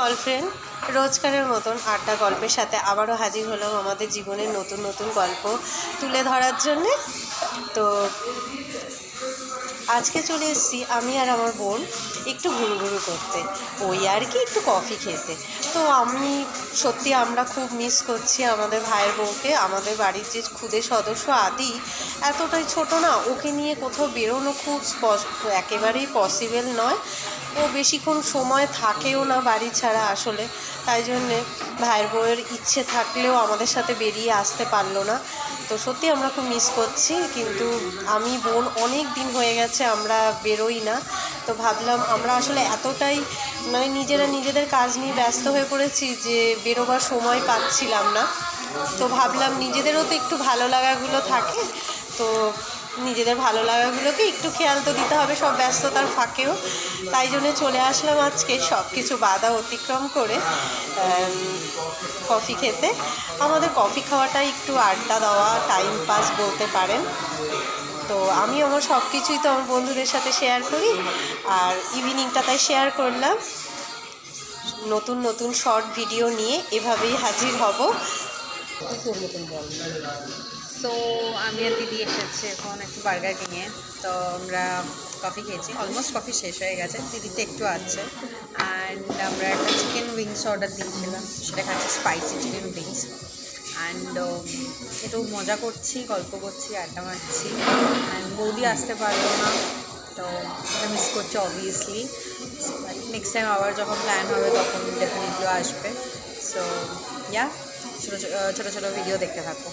All friend, রোজকারের মতন আড্ডা গল্পের সাথে আবারও হাজির হলাম আমাদের জীবনের নতুন নতুন গল্প তুলে ধরার জন্যে। তো আজকে চলে এসেছি আমি আর আমার বোন একটু ঘুরু করতে, ওই আর কি একটু কফি খেতে। তো আমরা খুব মিস করছি আমাদের ভাইয়ের বউকে। আমাদের বাড়ির যে ক্ষুদে সদস্য আদি এতটাই ছোট না, ওকে নিয়ে কোথাও বেরোনো খুব একেবারেই পসিবল নয়। ও বেশিক্ষণ সময় থাকেও না বাড়ি ছাড়া আসলে, তাই জন্যে ভাইয়ের বউয়ের ইচ্ছে থাকলেও আমাদের সাথে বেরিয়ে আসতে পারলো না। তো সত্যি আমরা খুব মিস করছি, কিন্তু আমি বোন অনেক দিন হয়ে গেছে আমরা বেরোই না। তো ভাবলাম আমরা আসলে এতটাই নিজেদের কাজ নিয়ে ব্যস্ত হয়ে পড়েছি যে বেরোবার সময় পাচ্ছিলাম না। তো ভাবলাম নিজেদেরও তো একটু ভালো লাগাগুলো থাকে, তো নিজেদের ভালো লাগাগুলোকে একটু খেয়াল তো দিতে হবে সব ব্যস্ততার ফাঁকেও। তাই জন্যে চলে আসলাম আজকে সব কিছু বাধা অতিক্রম করে কফি খেতে। আমাদের কফি খাওয়াটাই একটু আড্ডা দেওয়া, টাইম পাস বলতে পারেন। তো আমি আমার সব কিছুই তো আমার বন্ধুদের সাথে শেয়ার করি, আর ইভিনিংটা তাই শেয়ার করলাম। নতুন নতুন শর্ট ভিডিও নিয়ে এভাবেই হাজির হব। সো আমি আর দিদি এসেছি এখন একটু বার্গার কিনে। তো আমরা কফি খেয়েছি, অলমোস্ট কফি শেষ হয়ে গেছে, দিদিতে একটু আছে। অ্যান্ড আমরা একটা চিকেন উইংস অর্ডার দিয়েছিলাম, সেটা খাচ্ছি স্পাইসি চিকেন উইংস। অ্যান্ড একটু মজা করছি, গল্প করছি, আড্ডা মারছি। অ্যান্ড বৌদি আসতে পারলো না, তো এটা মিস করছি অবভিয়াসলি। নেক্সট টাইম আবার যখন প্ল্যান হবে তখন ডেফিনেটলি আসবে। সো ছোটো ছোটো ভিডিও দেখতে থাকো।